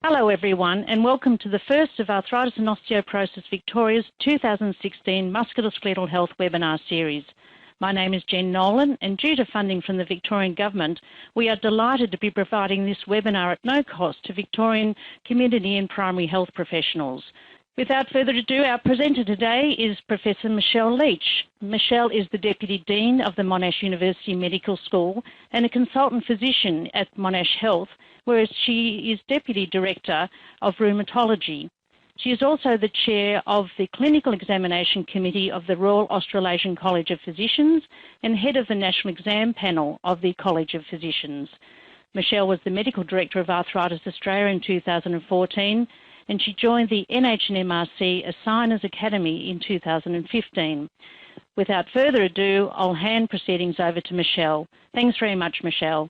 Hello everyone and welcome to the first of Arthritis and Osteoporosis Victoria's 2016 Musculoskeletal Health webinar series. My name is Jen Nolan and due to funding from the Victorian Government, we are delighted to be providing this webinar at no cost to Victorian community and primary health professionals. Without further ado, our presenter today is Professor Michelle Leech. Michelle is the Deputy Dean of the Monash University Medical School and a consultant physician at Monash Health, whereas she is Deputy Director of Rheumatology. She is also the Chair of the Clinical Examination Committee of the Royal Australasian College of Physicians and Head of the National Exam Panel of the College of Physicians. Michelle was the Medical Director of Arthritis Australia in 2014 and she joined the NHMRC Assigners Academy in 2015. Without further ado, I'll hand proceedings over to Michelle. Thanks very much, Michelle.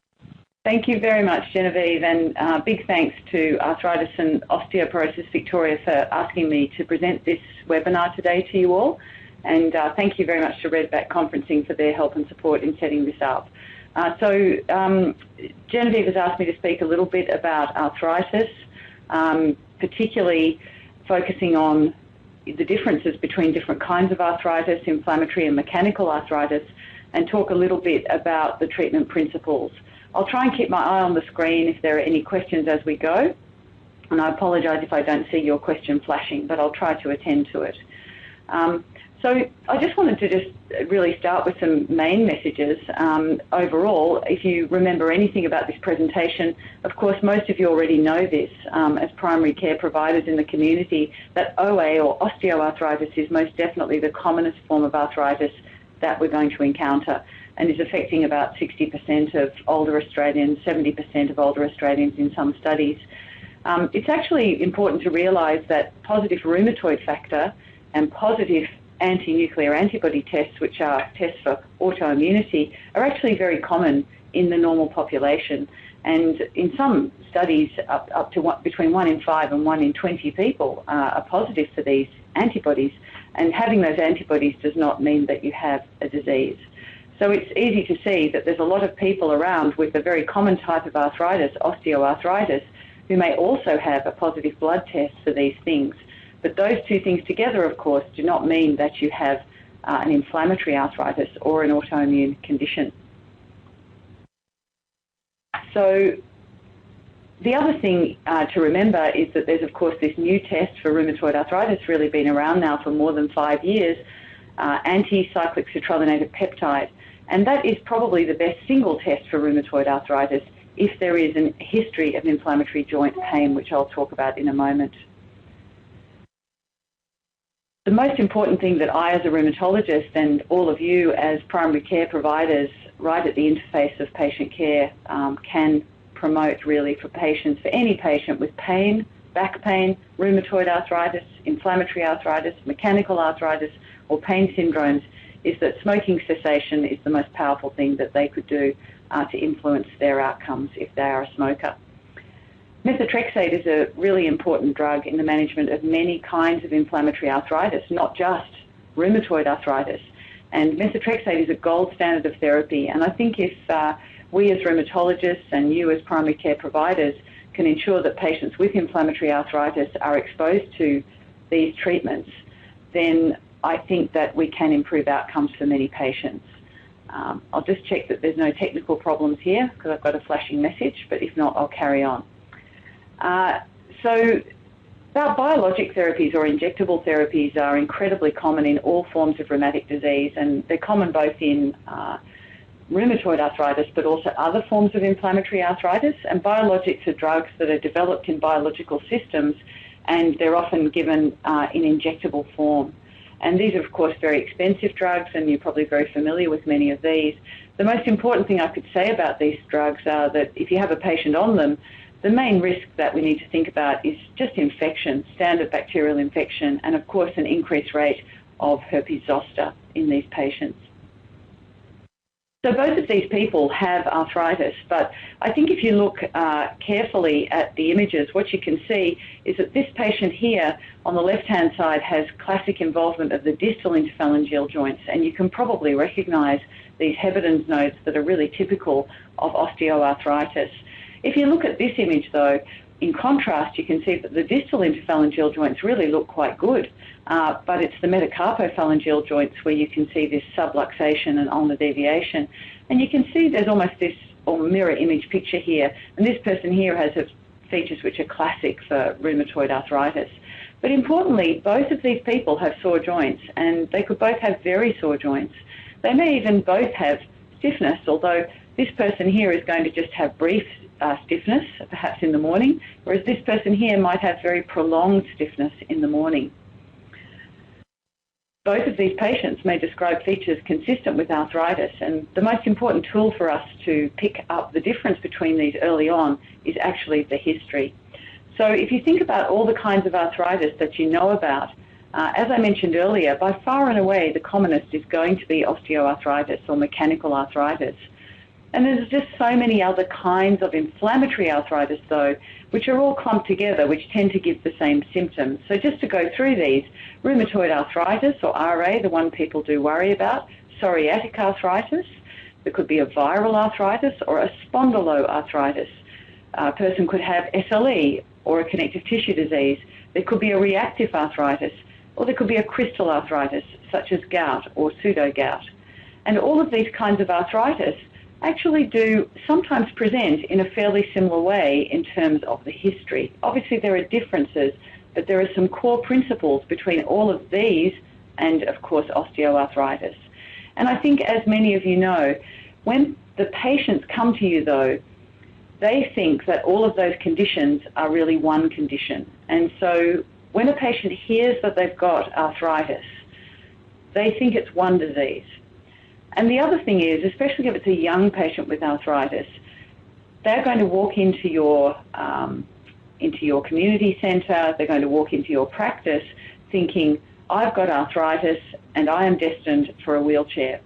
Thank you very much, Genevieve, and big thanks to Arthritis and Osteoporosis Victoria for asking me to present this webinar today to you all. And thank you very much to Redback Conferencing for their help and support in setting this up. Genevieve has asked me to speak a little bit about arthritis, particularly focusing on the differences between different kinds of arthritis, inflammatory and mechanical arthritis, and talk a little bit about the treatment principles. I'll try and keep my eye on the screen if there are any questions as we go, and I apologise if I don't see your question flashing, but I'll try to attend to it. So I just wanted to just really start with some main messages. Overall, if you remember anything about this presentation, of course most of you already know this as primary care providers in the community, that OA or osteoarthritis is most definitely the commonest form of arthritis that we're going to encounter and is affecting about 60% of older Australians, 70% of older Australians in some studies. It's actually important to realise that positive rheumatoid factor and positive anti-nuclear antibody tests, which are tests for autoimmunity, are actually very common in the normal population. And in some studies, up to between 1 in 5 and 1 in 20 people are positive for these antibodies. And having those antibodies does not mean that you have a disease. So it's easy to see that there's a lot of people around with a very common type of arthritis, osteoarthritis, who may also have a positive blood test for these things. But those two things together, of course, do not mean that you have an inflammatory arthritis or an autoimmune condition. So the other thing to remember is that there's, of course, this new test for rheumatoid arthritis, really been around now for more than 5 years, anti-cyclic citrullinated peptide. And that is probably the best single test for rheumatoid arthritis if there is a history of inflammatory joint pain, which I'll talk about in a moment. The most important thing that I as a rheumatologist and all of you as primary care providers right at the interface of patient care can promote really for patients, for any patient with pain, back pain, rheumatoid arthritis, inflammatory arthritis, mechanical arthritis or pain syndromes, is that smoking cessation is the most powerful thing that they could do to influence their outcomes if they are a smoker. Methotrexate is a really important drug in the management of many kinds of inflammatory arthritis, not just rheumatoid arthritis. And methotrexate is a gold standard of therapy. And I think if we as rheumatologists and you as primary care providers can ensure that patients with inflammatory arthritis are exposed to these treatments, then I think that we can improve outcomes for many patients. I'll just check that there's no technical problems here because I've got a flashing message, but if not, I'll carry on. So biologic therapies or injectable therapies are incredibly common in all forms of rheumatic disease, and they're common both in rheumatoid arthritis but also other forms of inflammatory arthritis. And biologics are drugs that are developed in biological systems, and they're often given in injectable form. And these are, of course, very expensive drugs, and you're probably very familiar with many of these. The most important thing I could say about these drugs are that if you have a patient on them, the main risk that we need to think about is just infection, standard bacterial infection, and of course an increased rate of herpes zoster in these patients. So both of these people have arthritis, but I think if you look carefully at the images, what you can see is that this patient here on the left-hand side has classic involvement of the distal interphalangeal joints, and you can probably recognise these Heberdin's nodes that are really typical of osteoarthritis. If you look at this image though, in contrast, you can see that the distal interphalangeal joints really look quite good, but it's the metacarpophalangeal joints where you can see this subluxation and ulnar deviation. And you can see there's almost this mirror image picture here, and this person here has features which are classic for rheumatoid arthritis. But importantly, both of these people have sore joints, and they could both have very sore joints. They may even both have stiffness, although this person here is going to just have brief stiffness, perhaps in the morning, whereas this person here might have very prolonged stiffness in the morning. Both of these patients may describe features consistent with arthritis, and the most important tool for us to pick up the difference between these early on is actually the history. So if you think about all the kinds of arthritis that you know about, as I mentioned earlier, by far and away the commonest is going to be osteoarthritis or mechanical arthritis. And there's just so many other kinds of inflammatory arthritis, though, which are all clumped together, which tend to give the same symptoms. So just to go through these, rheumatoid arthritis, or RA, the one people do worry about, psoriatic arthritis, there could be a viral arthritis or a spondyloarthritis. A person could have SLE or a connective tissue disease. There could be a reactive arthritis, or there could be a crystal arthritis, such as gout or pseudo-gout. And all of these kinds of arthritis actually do sometimes present in a fairly similar way in terms of the history. Obviously, there are differences, but there are some core principles between all of these and, of course, osteoarthritis. And I think, as many of you know, when the patients come to you, though, they think that all of those conditions are really one condition. And so when a patient hears that they've got arthritis, they think it's one disease. And the other thing is, especially if it's a young patient with arthritis, they're going to walk into your community centre, they're going to walk into your practice thinking, I've got arthritis and I am destined for a wheelchair.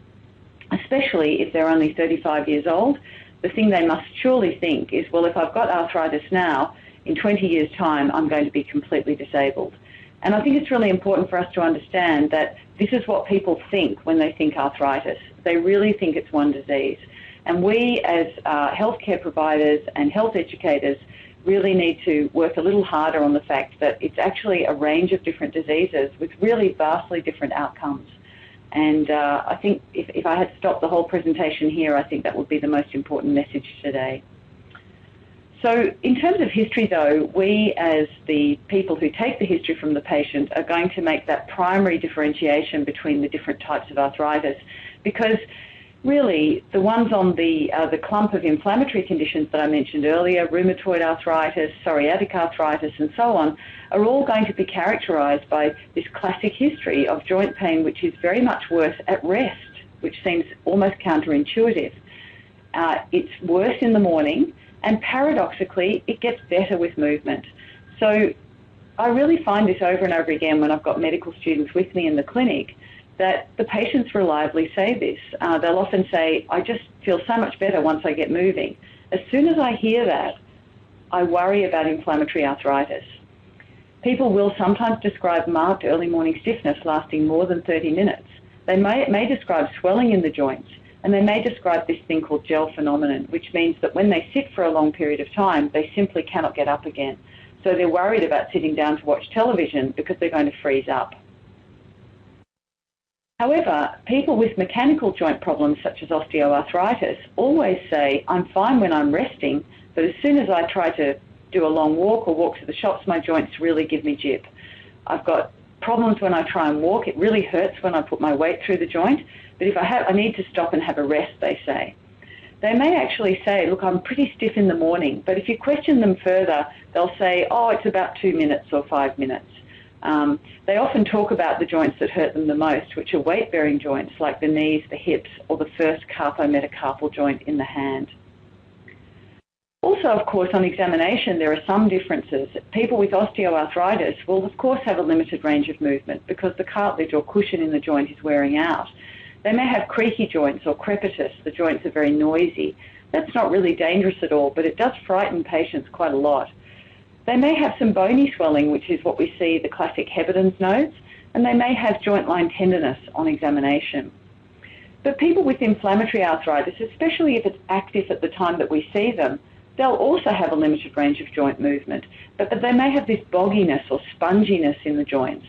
Especially if they're only 35 years old, the thing they must surely think is, well, if I've got arthritis now, in 20 years' time, I'm going to be completely disabled. And I think it's really important for us to understand that this is what people think when they think arthritis. They really think it's one disease. And we, as healthcare providers and health educators, really need to work a little harder on the fact that it's actually a range of different diseases with really vastly different outcomes. And I think if I had to stop the whole presentation here, I think that would be the most important message today. So in terms of history, though, we as the people who take the history from the patient are going to make that primary differentiation between the different types of arthritis, because really the ones on the clump of inflammatory conditions that I mentioned earlier, rheumatoid arthritis, psoriatic arthritis, and so on, are all going to be characterized by this classic history of joint pain, which is very much worse at rest, which seems almost counterintuitive. It's worse in the morning, and paradoxically, it gets better with movement. So I really find this over and over again when I've got medical students with me in the clinic, that the patients reliably say this. They'll often say, I just feel so much better once I get moving. As soon as I hear that, I worry about inflammatory arthritis. People will sometimes describe marked early morning stiffness lasting more than 30 minutes. They may describe swelling in the joints, and they may describe this thing called gel phenomenon, which means that when they sit for a long period of time, they simply cannot get up again. So they're worried about sitting down to watch television because they're going to freeze up. However, people with mechanical joint problems such as osteoarthritis always say, I'm fine when I'm resting, but as soon as I try to do a long walk or walk to the shops, my joints really give me jip. I've got problems when I try and walk. It really hurts when I put my weight through the joint, but if I need to stop and have a rest, they say. They may actually say, look, I'm pretty stiff in the morning, but if you question them further, they'll say, oh, it's about 2 minutes or 5 minutes. They often talk about the joints that hurt them the most, which are weight-bearing joints like the knees, the hips, or the first carpometacarpal joint in the hand. Also, of course, on examination, there are some differences. People with osteoarthritis will, of course, have a limited range of movement because the cartilage or cushion in the joint is wearing out. They may have creaky joints or crepitus. The joints are very noisy. That's not really dangerous at all, but it does frighten patients quite a lot. They may have some bony swelling, which is what we see, the classic Heberden's nodes, and they may have joint line tenderness on examination. But people with inflammatory arthritis, especially if it's active at the time that we see them, they'll also have a limited range of joint movement, but they may have this bogginess or sponginess in the joints.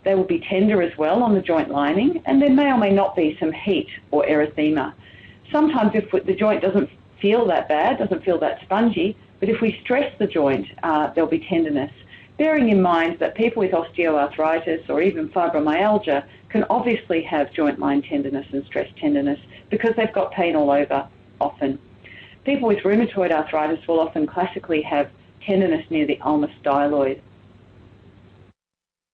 They will be tender as well on the joint lining, and there may or may not be some heat or erythema. Sometimes if the joint doesn't feel that bad, doesn't feel that spongy, but if we stress the joint, there'll be tenderness. Bearing in mind that people with osteoarthritis or even fibromyalgia can obviously have joint line tenderness and stress tenderness because they've got pain all over often. People with rheumatoid arthritis will often classically have tenderness near the ulnar styloid.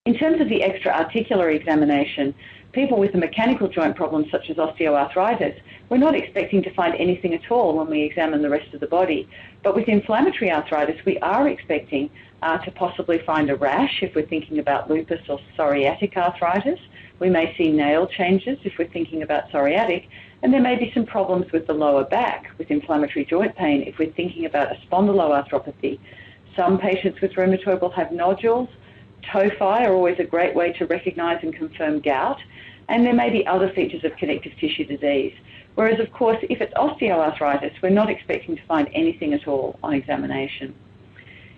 In terms of the extra-articular examination, people with a mechanical joint problem such as osteoarthritis, we're not expecting to find anything at all when we examine the rest of the body. But with inflammatory arthritis, we are expecting to possibly find a rash if we're thinking about lupus or psoriatic arthritis. We may see nail changes if we're thinking about psoriatic, and there may be some problems with the lower back with inflammatory joint pain if we're thinking about a spondyloarthropathy. Some patients with rheumatoid will have nodules. Tophi are always a great way to recognise and confirm gout, and there may be other features of connective tissue disease. Whereas, of course, if it's osteoarthritis, we're not expecting to find anything at all on examination.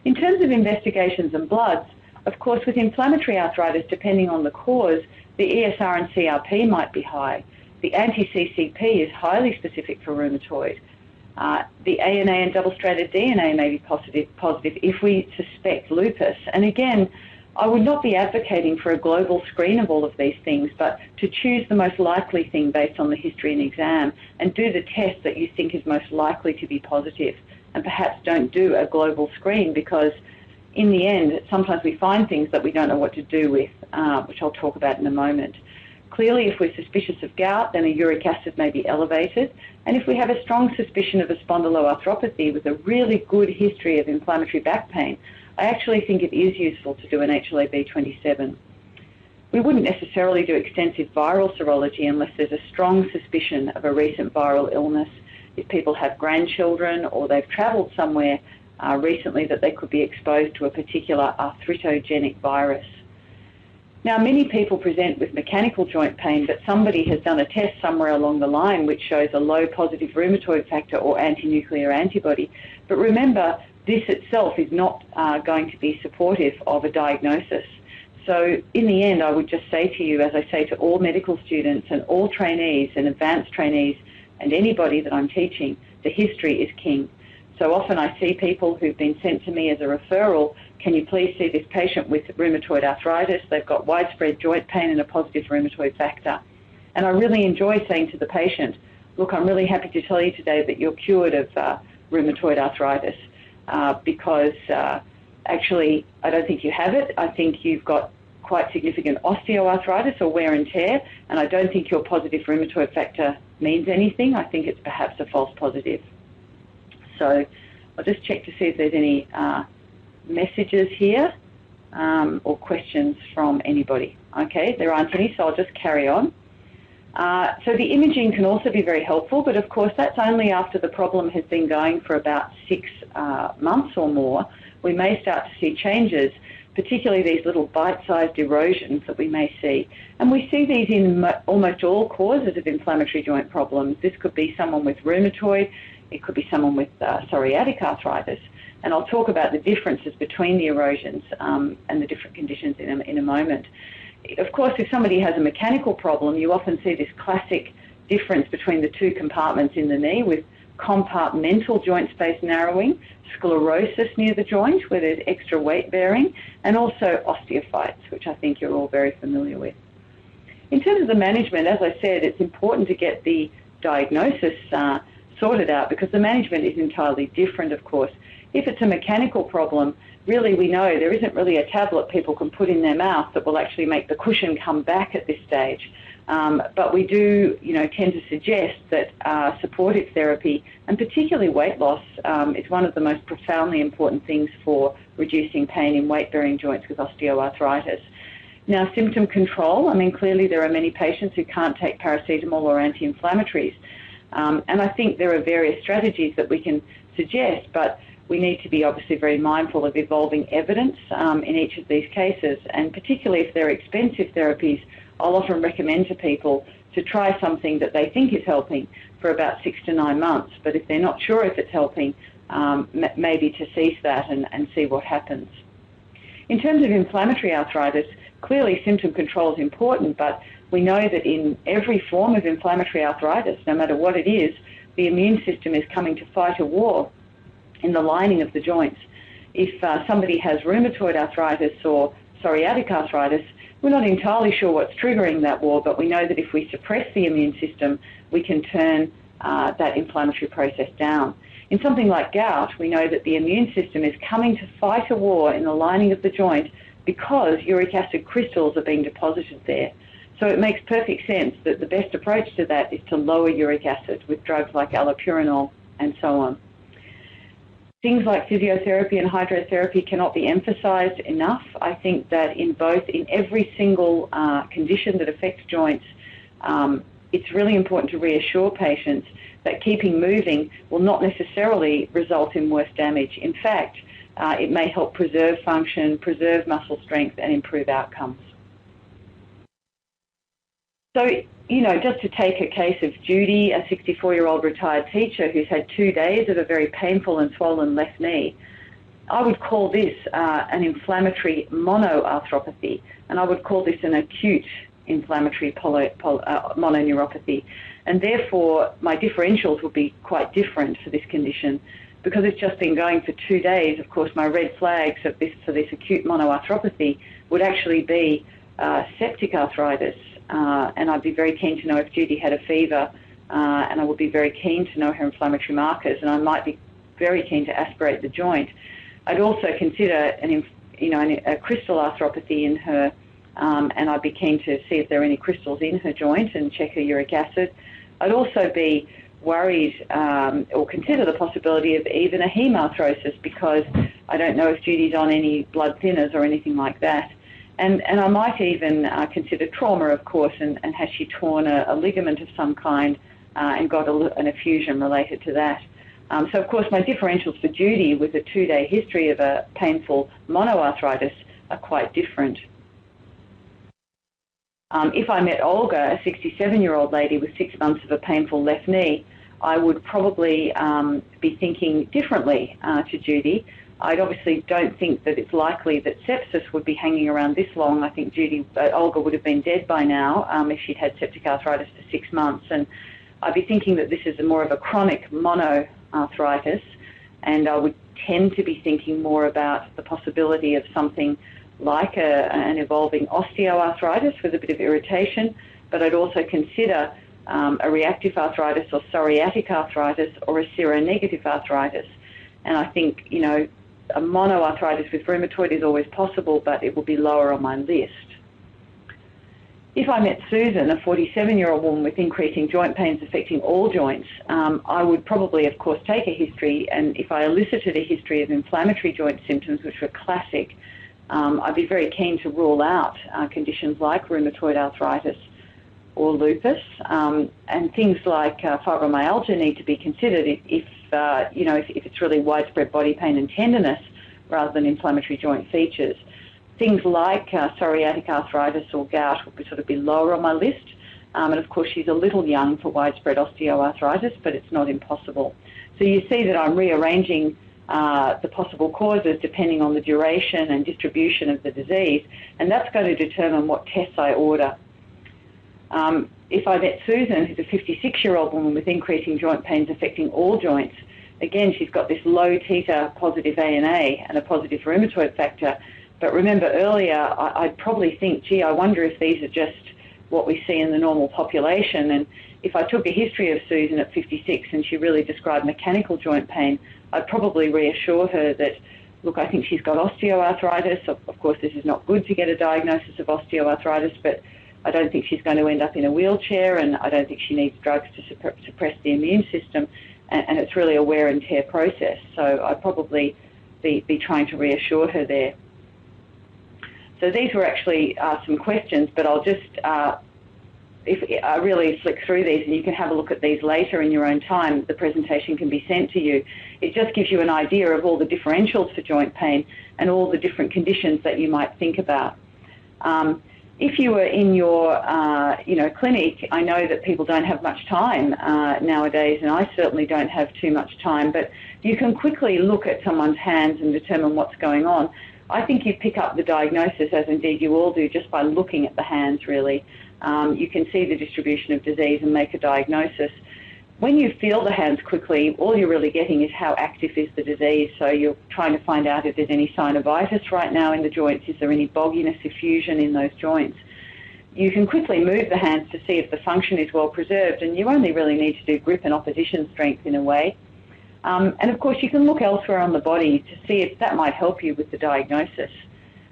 In terms of investigations and bloods, of course, with inflammatory arthritis, depending on the cause, the ESR and CRP might be high. The anti-CCP is highly specific for rheumatoid. The ANA and double-stranded DNA may be positive if we suspect lupus. And again, I would not be advocating for a global screen of all of these things, but to choose the most likely thing based on the history and exam and do the test that you think is most likely to be positive, and perhaps don't do a global screen because in the end, sometimes we find things that we don't know what to do with, which I'll talk about in a moment. Clearly, if we're suspicious of gout, then a uric acid may be elevated. And if we have a strong suspicion of a spondyloarthropathy with a really good history of inflammatory back pain, I actually think it is useful to do an HLA-B27. We wouldn't necessarily do extensive viral serology unless there's a strong suspicion of a recent viral illness. If people have grandchildren or they've travelled somewhere recently that they could be exposed to a particular arthritogenic virus. Now, many people present with mechanical joint pain, but somebody has done a test somewhere along the line which shows a low positive rheumatoid factor or anti-nuclear antibody. But remember, this itself is not going to be supportive of a diagnosis. So in the end, I would just say to you, as I say to all medical students and all trainees and advanced trainees and anybody that I'm teaching, the history is king. So often I see people who've been sent to me as a referral, can you please see this patient with rheumatoid arthritis? They've got widespread joint pain and a positive rheumatoid factor. And I really enjoy saying to the patient, look, I'm really happy to tell you today that you're cured of rheumatoid arthritis because actually I don't think you have it. I think you've got quite significant osteoarthritis or wear and tear, and I don't think your positive rheumatoid factor means anything. I think it's perhaps a false positive. So I'll just check to see if there's any messages here or questions from anybody. Okay, there aren't any, so I'll just carry on. So the imaging can also be very helpful, but of course that's only after the problem has been going for about 6 months or more. We may start to see changes, particularly these little bite-sized erosions that we may see. And we see these in almost all causes of inflammatory joint problems. This could be someone with rheumatoid, it could be someone with psoriatic arthritis. And I'll talk about the differences between the erosions and the different conditions in a moment. Of course, if somebody has a mechanical problem, you often see this classic difference between the two compartments in the knee with compartmental joint space narrowing, sclerosis near the joint where there's extra weight bearing, and also osteophytes, which I think you're all very familiar with. In terms of the management, as I said, it's important to get the diagnosis sorted out because the management is entirely different, of course. If it's a mechanical problem, really we know there isn't really a tablet people can put in their mouth that will actually make the cushion come back at this stage. But we do, tend to suggest that supportive therapy, and particularly weight loss, is one of the most profoundly important things for reducing pain in weight-bearing joints with osteoarthritis. Now, symptom control, clearly there are many patients who can't take paracetamol or anti-inflammatories. And I think there are various strategies that we can suggest, but we need to be obviously very mindful of evolving evidence in each of these cases, and particularly if they're expensive therapies, I'll often recommend to people to try something that they think is helping for about 6 to 9 months. But if they're not sure if it's helping, maybe to cease that and see what happens. In terms of inflammatory arthritis, clearly symptom control is important, but we know that in every form of inflammatory arthritis, no matter what it is, the immune system is coming to fight a war in the lining of the joints. If somebody has rheumatoid arthritis or psoriatic arthritis, we're not entirely sure what's triggering that war, but we know that if we suppress the immune system, we can turn that inflammatory process down. In something like gout, we know that the immune system is coming to fight a war in the lining of the joint because uric acid crystals are being deposited there. So it makes perfect sense that the best approach to that is to lower uric acid with drugs like allopurinol and so on. Things like physiotherapy and hydrotherapy cannot be emphasized enough. I think that in every single condition that affects joints, it's really important to reassure patients that keeping moving will not necessarily result in worse damage. In fact, it may help preserve function, preserve muscle strength, and improve outcomes. So, just to take a case of Judy, a 64-year-old retired teacher who's had 2 days of a very painful and swollen left knee, I would call this an inflammatory monoarthropathy, and I would call this an acute inflammatory mononeuropathy. And therefore, my differentials would be quite different for this condition. Because it's just been going for 2 days, of course, my red flags for this acute monoarthropathy would actually be septic arthritis. And I'd be very keen to know if Judy had a fever, and I would be very keen to know her inflammatory markers, and I might be very keen to aspirate the joint. I'd also consider a crystal arthropathy in her, and I'd be keen to see if there are any crystals in her joint and check her uric acid. I'd also be worried or consider the possibility of even a hemarthrosis, because I don't know if Judy's on any blood thinners or anything like that. And I might even consider trauma, of course, and has she torn a ligament of some kind and got an effusion related to that. So, of course, my differentials for Judy with a 2-day history of a painful monoarthritis are quite different. If I met Olga, a 67-year-old lady with 6 months of a painful left knee, I would probably be thinking differently to Judy. I obviously don't think that it's likely that sepsis would be hanging around this long. I think Olga would have been dead by now if she'd had septic arthritis for 6 months. And I'd be thinking that this is more of a chronic monoarthritis, and I would tend to be thinking more about the possibility of something like an evolving osteoarthritis with a bit of irritation, but I'd also consider a reactive arthritis or psoriatic arthritis or a seronegative arthritis. And I think, a monoarthritis with rheumatoid is always possible, but it will be lower on my list. If I met Susan, a 47-year-old woman with increasing joint pains affecting all joints, I would probably, of course, take a history, and if I elicited a history of inflammatory joint symptoms, which were classic, I'd be very keen to rule out conditions like rheumatoid arthritis or lupus, and things like fibromyalgia need to be considered if it's really widespread body pain and tenderness rather than inflammatory joint features. Things like psoriatic arthritis or gout would be lower on my list. And of course, she's a little young for widespread osteoarthritis, but it's not impossible. So you see that I'm rearranging the possible causes depending on the duration and distribution of the disease, and that's going to determine what tests I order. If I met Susan, who's a 56-year-old woman with increasing joint pains affecting all joints, again, she's got this low titer positive ANA and a positive rheumatoid factor. But remember earlier, I'd probably think, I wonder if these are just what we see in the normal population. And if I took a history of Susan at 56 and she really described mechanical joint pain, I'd probably reassure her that, look, I think she's got osteoarthritis. Of course, this is not good to get a diagnosis of osteoarthritis, but I don't think she's going to end up in a wheelchair, and I don't think she needs drugs to suppress the immune system, and it's really a wear and tear process. So I'd probably be trying to reassure her there. So these were actually some questions, but I'll just, if I really flick through these, and you can have a look at these later in your own time, the presentation can be sent to you. It just gives you an idea of all the differentials for joint pain and all the different conditions that you might think about. If you were in your clinic, I know that people don't have much time nowadays, and I certainly don't have too much time, but you can quickly look at someone's hands and determine what's going on. I think you pick up the diagnosis, as indeed you all do, just by looking at the hands, really. You can see the distribution of disease and make a diagnosis. When you feel the hands quickly, all you're really getting is how active is the disease. So you're trying to find out if there's any synovitis right now in the joints, is there any bogginess, effusion in those joints. You can quickly move the hands to see if the function is well preserved, and you only really need to do grip and opposition strength in a way. And of course, you can look elsewhere on the body to see if that might help you with the diagnosis.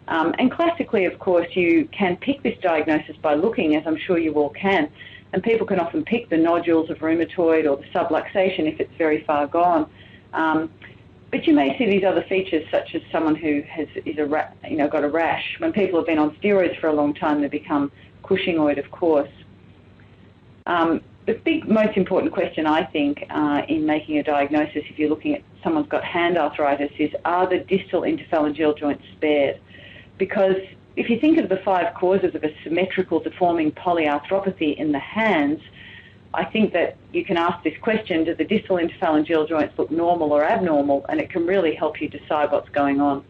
And classically, of course, you can pick this diagnosis by looking, as I'm sure you all can. And people can often pick the nodules of rheumatoid or the subluxation if it's very far gone. But you may see these other features, such as someone who got a rash. When people have been on steroids for a long time, they become Cushingoid, of course. The big, most important question, I think, in making a diagnosis, if you're looking at someone's got hand arthritis, is are the distal interphalangeal joints spared? Because if you think of the 5 causes of a symmetrical deforming polyarthropathy in the hands, I think that you can ask this question, do the distal interphalangeal joints look normal or abnormal? And it can really help you decide what's going on.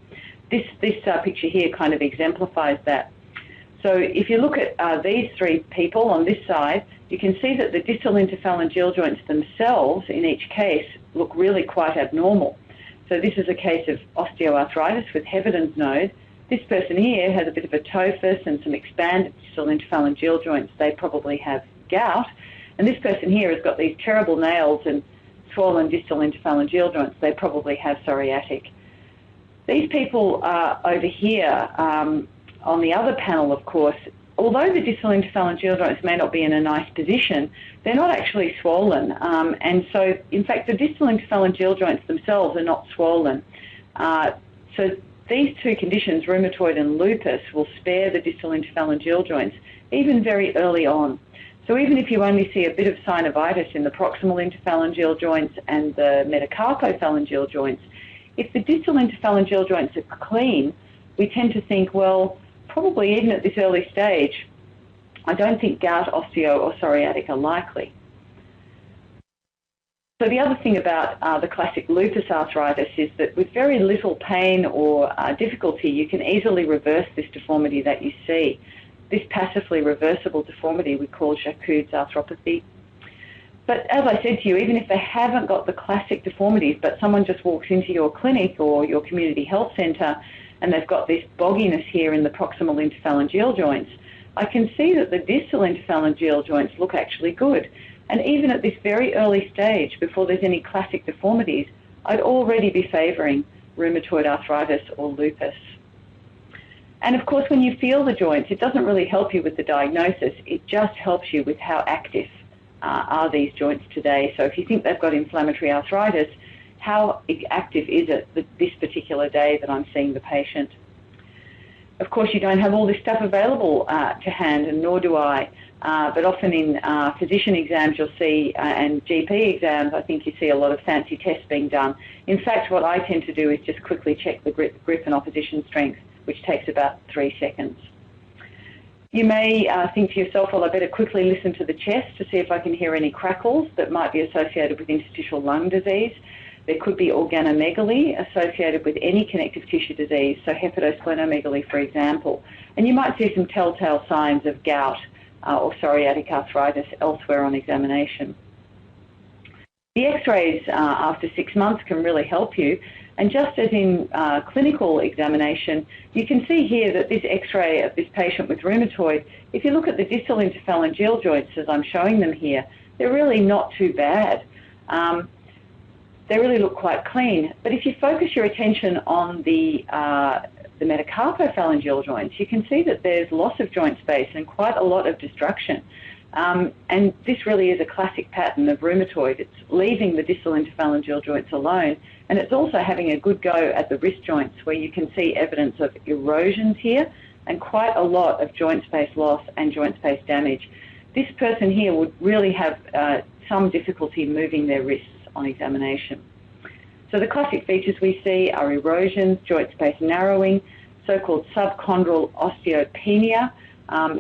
This picture here kind of exemplifies that. So if you look at these 3 people on this side, you can see that the distal interphalangeal joints themselves, in each case, look really quite abnormal. So this is a case of osteoarthritis with Heberden's node. This person here has a bit of a tophus and some expanded distal interphalangeal joints. They probably have gout. And this person here has got these terrible nails and swollen distal interphalangeal joints. They probably have psoriatic. These people over here on the other panel, of course, although the distal interphalangeal joints may not be in a nice position, they're not actually swollen. And so, in fact, the distal interphalangeal joints themselves are not swollen. So these 2 conditions, rheumatoid and lupus, will spare the distal interphalangeal joints even very early on. So even if you only see a bit of synovitis in the proximal interphalangeal joints and the metacarpophalangeal joints, if the distal interphalangeal joints are clean, we tend to think, well, probably even at this early stage, I don't think gout, osteo or psoriatic are likely. So the other thing about the classic lupus arthritis is that with very little pain or difficulty, you can easily reverse this deformity that you see. This passively reversible deformity we call Jacquard's arthropathy. But as I said to you, even if they haven't got the classic deformities, but someone just walks into your clinic or your community health centre and they've got this bogginess here in the proximal interphalangeal joints, I can see that the distal interphalangeal joints look actually good. And even at this very early stage, before there's any classic deformities, I'd already be favouring rheumatoid arthritis or lupus. And of course, when you feel the joints, it doesn't really help you with the diagnosis. It just helps you with how active are these joints today. So if you think they've got inflammatory arthritis, how active is it this particular day that I'm seeing the patient? Of course, you don't have all this stuff available to hand, and nor do I. But often in physician exams you'll see, and GP exams, I think you see a lot of fancy tests being done. In fact, what I tend to do is just quickly check the grip and opposition strength, which takes about 3 seconds. You may think to yourself, well, I better quickly listen to the chest to see if I can hear any crackles that might be associated with interstitial lung disease. There could be organomegaly associated with any connective tissue disease, so hepatosplenomegaly, for example. And you might see some telltale signs of gout or psoriatic arthritis elsewhere on examination. The x-rays after 6 months can really help you. And just as in clinical examination, you can see here that this x-ray of this patient with rheumatoid, if you look at the distal interphalangeal joints as I'm showing them here, they're really not too bad. They really look quite clean. But if you focus your attention on the metacarpophalangeal joints, you can see that there's loss of joint space and quite a lot of destruction. And this really is a classic pattern of rheumatoid. It's leaving the distal interphalangeal joints alone, and it's also having a good go at the wrist joints, where you can see evidence of erosions here and quite a lot of joint space loss and joint space damage. This person here would really have some difficulty moving their wrists on examination. So the classic features we see are erosions, joint space narrowing, so-called subchondral osteopenia,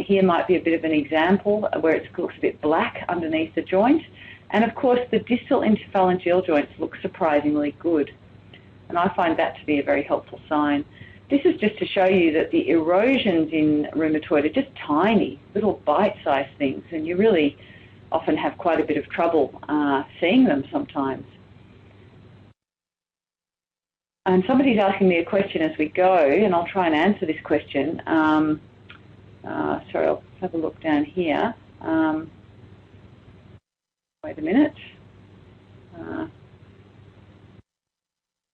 Here might be a bit of an example where it looks a bit black underneath the joint. And of course, the distal interphalangeal joints look surprisingly good. And I find that to be a very helpful sign. This is just to show you that the erosions in rheumatoid are just tiny, little bite-sized things, and you really often have quite a bit of trouble seeing them sometimes. And somebody's asking me a question as we go, and I'll try and answer this question. Sorry, I'll have a look down here. Wait a minute.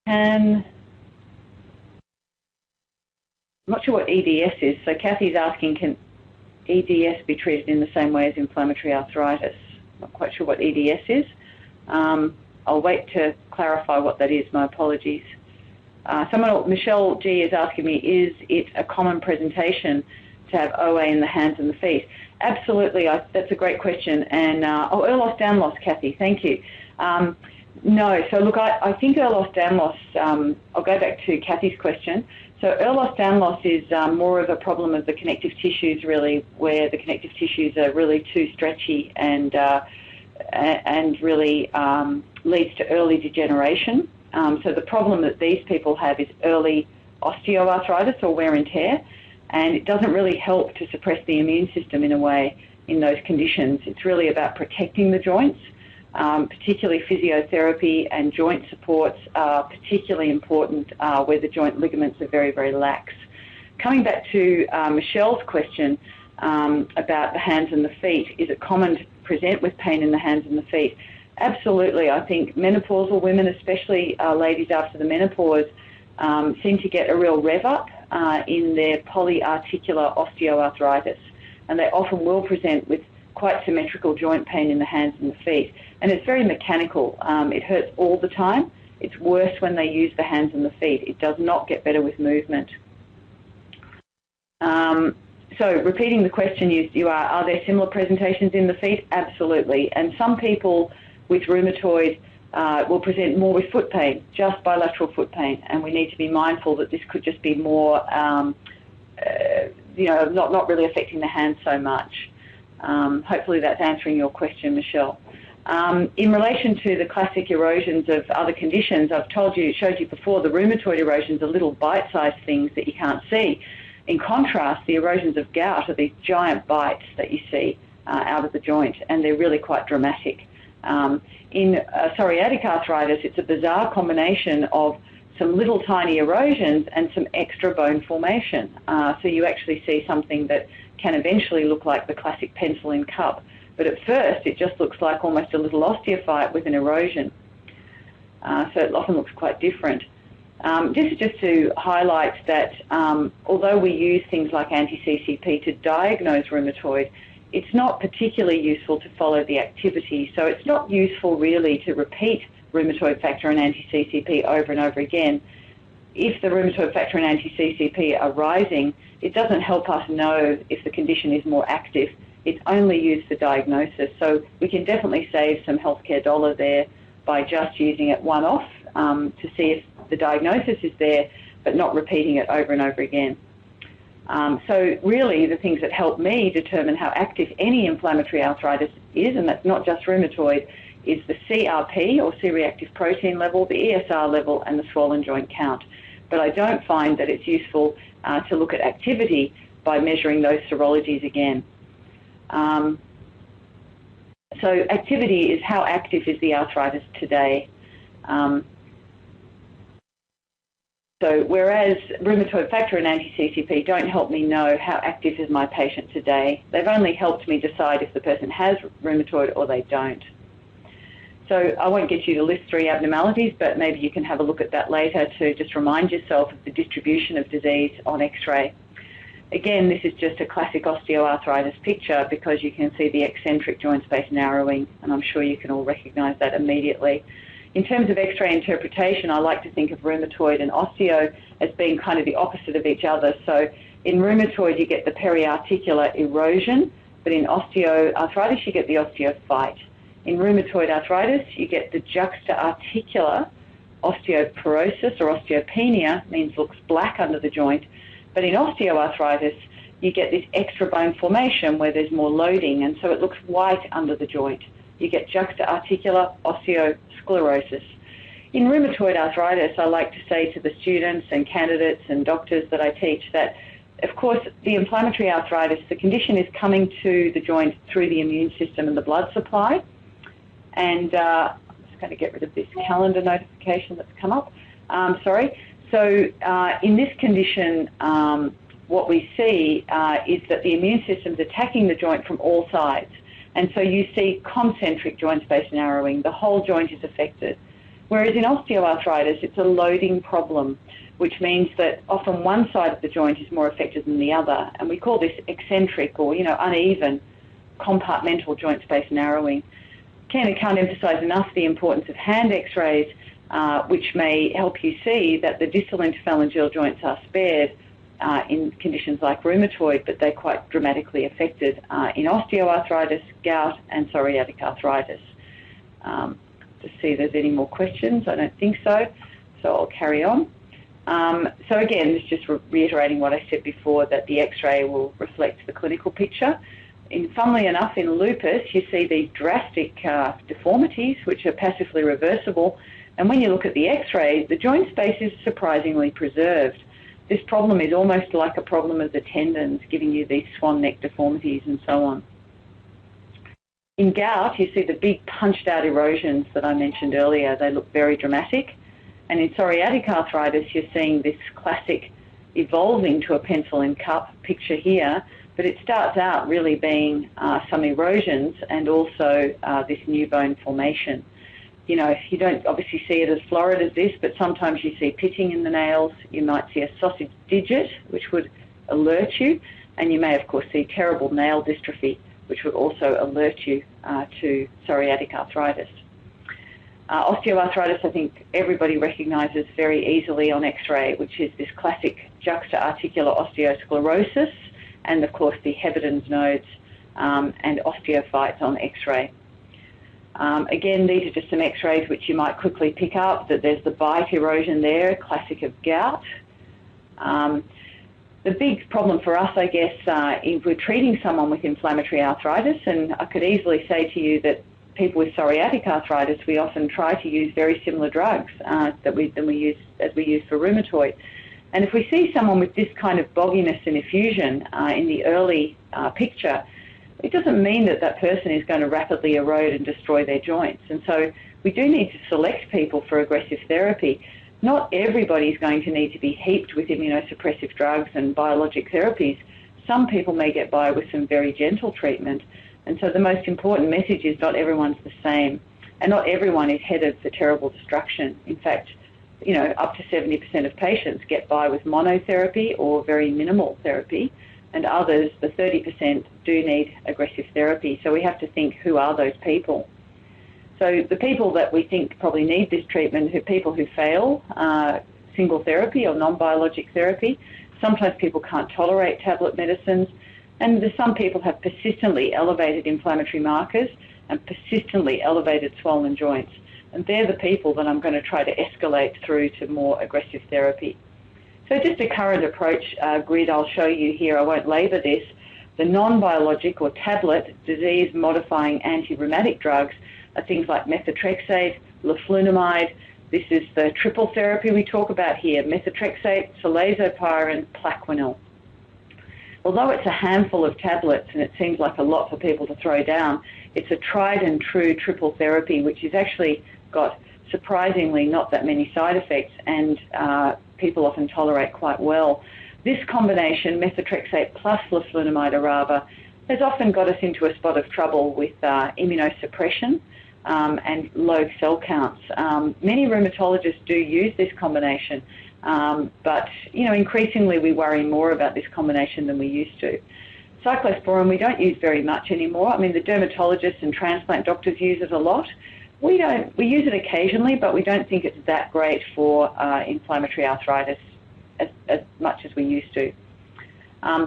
I'm not sure what EDS is. So Kathy's asking, can EDS be treated in the same way as inflammatory arthritis? Not quite sure what EDS is. I'll wait to clarify what that is. My apologies. Michelle G is asking me, is it a common presentation to have OA in the hands and the feet? Absolutely. That's a great question. And, Ehlers-Danlos, Kathy, thank you. No, so look, I think Ehlers-Danlos, I'll go back to Kathy's question. So Ehlers-Danlos is more of a problem of the connective tissues, really, where the connective tissues are really too stretchy and really leads to early degeneration. So the problem that these people have is early osteoarthritis or wear and tear, and it doesn't really help to suppress the immune system in a way in those conditions. It's really about protecting the joints. Particularly physiotherapy and joint supports are particularly important where the joint ligaments are very, very lax. Coming back to Michelle's question about the hands and the feet, is it common to present with pain in the hands and the feet? Absolutely. I think menopausal women, especially ladies after the menopause, seem to get a real rev up in their polyarticular osteoarthritis, and they often will present with quite symmetrical joint pain in the hands and the feet. And it's very mechanical. It hurts all the time. It's worse when they use the hands and the feet. It does not get better with movement. So repeating the question, are there similar presentations in the feet? Absolutely. And some people with rheumatoid will present more with foot pain, just bilateral foot pain. And we need to be mindful that this could just be more, not really affecting the hands so much. Hopefully that's answering your question, Michelle. In relation to the classic erosions of other conditions, I've showed you before, the rheumatoid erosions are little bite-sized things that you can't see. In contrast, the erosions of gout are these giant bites that you see out of the joint, and they're really quite dramatic. In psoriatic arthritis, it's a bizarre combination of some little tiny erosions and some extra bone formation. So you actually see something that can eventually look like the classic penicillin cup. But at first, it just looks like almost a little osteophyte with an erosion. So it often looks quite different. This is just to highlight that although we use things like anti-CCP to diagnose rheumatoid, it's not particularly useful to follow the activity. So it's not useful really to repeat rheumatoid factor and anti-CCP over and over again. If the rheumatoid factor and anti-CCP are rising, it doesn't help us know if the condition is more active. It's only used for diagnosis. So we can definitely save some healthcare dollar there by just using it one-off to see if the diagnosis is there, but not repeating it over and over again. So really the things that help me determine how active any inflammatory arthritis is, and that's not just rheumatoid, is the CRP or C-reactive protein level, the ESR level, and the swollen joint count. But I don't find that it's useful to look at activity by measuring those serologies again. So activity is how active is the arthritis today. So whereas rheumatoid factor and anti-CCP don't help me know how active is my patient today, they've only helped me decide if the person has rheumatoid or they don't. So I won't get you to list 3 abnormalities, but maybe you can have a look at that later to just remind yourself of the distribution of disease on X-ray. Again, this is just a classic osteoarthritis picture because you can see the eccentric joint space narrowing, and I'm sure you can all recognise that immediately. In terms of X-ray interpretation, I like to think of rheumatoid and osteo as being kind of the opposite of each other. So in rheumatoid, you get the periarticular erosion, but in osteoarthritis, you get the osteophyte. In rheumatoid arthritis, you get the juxta-articular osteoporosis or osteopenia, means looks black under the joint. But in osteoarthritis, you get this extra bone formation where there's more loading, and so it looks white under the joint. You get juxta-articular osteosclerosis. In rheumatoid arthritis, I like to say to the students and candidates and doctors that I teach that, of course, the inflammatory arthritis, the condition is coming to the joint through the immune system and the blood supply. And I'm just going to get rid of this calendar notification that's come up. Sorry. So in this condition, what we see is that the immune system is attacking the joint from all sides. And so you see concentric joint space narrowing. The whole joint is affected. Whereas in osteoarthritis, it's a loading problem, which means that often one side of the joint is more affected than the other. And we call this eccentric or, uneven compartmental joint space narrowing. Can't emphasize enough the importance of hand x-rays, which may help you see that the distal interphalangeal joints are spared in conditions like rheumatoid, but they're quite dramatically affected in osteoarthritis, gout, and psoriatic arthritis. To see if there's any more questions. I don't think so, so I'll carry on. So again, it's just reiterating what I said before, that the x-ray will reflect the clinical picture. Funnily enough, in lupus, you see these drastic deformities, which are passively reversible, and when you look at the x-ray, the joint space is surprisingly preserved. This problem is almost like a problem of the tendons, giving you these swan neck deformities and so on. In gout, you see the big punched-out erosions that I mentioned earlier. They look very dramatic. And in psoriatic arthritis, you're seeing this classic evolving to a pencil and cup picture here, but it starts out really being some erosions and also this new bone formation. You don't obviously see it as florid as this, but sometimes you see pitting in the nails. You might see a sausage digit, which would alert you, and you may, of course, see terrible nail dystrophy, which would also alert you to psoriatic arthritis. Osteoarthritis, I think everybody recognises very easily on x-ray, which is this classic juxta-articular osteosclerosis, and of course the Heberden's nodes and osteophytes on x-ray. Again, these are just some x-rays which you might quickly pick up, that there's the bite erosion there, classic of gout. The big problem for us, I guess, if we're treating someone with inflammatory arthritis, and I could easily say to you that people with psoriatic arthritis, we often try to use very similar drugs as we use for rheumatoid. And if we see someone with this kind of bogginess and effusion in the early picture, it doesn't mean that that person is going to rapidly erode and destroy their joints. And so we do need to select people for aggressive therapy. Not everybody is going to need to be heaped with immunosuppressive drugs and biologic therapies. Some people may get by with some very gentle treatment. And so the most important message is not everyone's the same, and not everyone is headed for terrible destruction. In fact, up to 70% of patients get by with monotherapy or very minimal therapy, and others, the 30%, do need aggressive therapy. So we have to think, who are those people? So the people that we think probably need this treatment are people who fail single therapy or non-biologic therapy. Sometimes people can't tolerate tablet medicines, and some people have persistently elevated inflammatory markers and persistently elevated swollen joints. And they're the people that I'm going to try to escalate through to more aggressive therapy. So just a current approach grid I'll show you here. I won't labour this. The non-biologic or tablet disease-modifying anti-rheumatic drugs are things like methotrexate, leflunomide. This is the triple therapy we talk about here: methotrexate, solazopyrin, plaquenil. Although it's a handful of tablets and it seems like a lot for people to throw down, it's a tried and true triple therapy which has actually got surprisingly not that many side effects, and people often tolerate quite well. This combination, methotrexate plus leflunomide arava, has often got us into a spot of trouble with immunosuppression and low cell counts. Many rheumatologists do use this combination, but increasingly we worry more about this combination than we used to. Cyclosporin we don't use very much anymore. I mean, the dermatologists and transplant doctors use it a lot. We use it occasionally, but we don't think it's that great for inflammatory arthritis as much as we used to.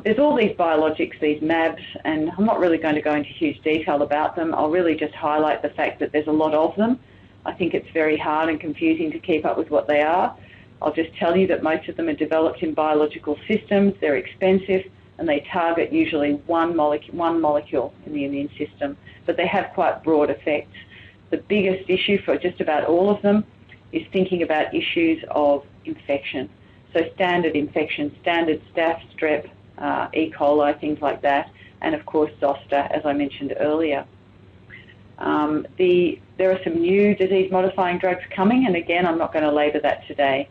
There's all these biologics, these MABs, and I'm not really going to go into huge detail about them. I'll really just highlight the fact that there's a lot of them. I think it's very hard and confusing to keep up with what they are. I'll just tell you that most of them are developed in biological systems, they're expensive, and they target usually one molecule in the immune system, but they have quite broad effects. The biggest issue for just about all of them is thinking about issues of infection. So standard infections, standard staph, strep, E. coli, things like that, and of course zoster, as I mentioned earlier. There are some new disease-modifying drugs coming, and again, I'm not going to labour that today.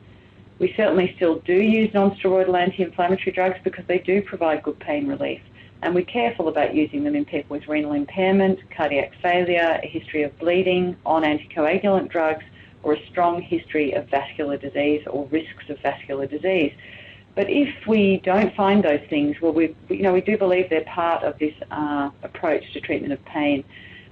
We certainly still do use non-steroidal anti-inflammatory drugs because they do provide good pain relief, and we're careful about using them in people with renal impairment, cardiac failure, a history of bleeding, on anticoagulant drugs, or a strong history of vascular disease or risks of vascular disease. But if we don't find those things, well, we do believe they're part of this approach to treatment of pain.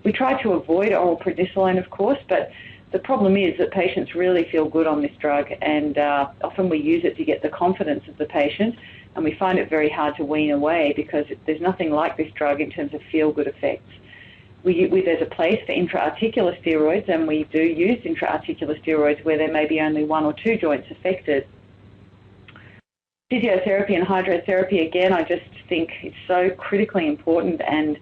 We try to avoid oral prednisolone, of course, but the problem is that patients really feel good on this drug, and often we use it to get the confidence of the patient, and we find it very hard to wean away because there's nothing like this drug in terms of feel-good effects. There's a place for intra-articular steroids, and we do use intra-articular steroids where there may be only one or two joints affected. Physiotherapy and hydrotherapy, again, I just think it's so critically important, and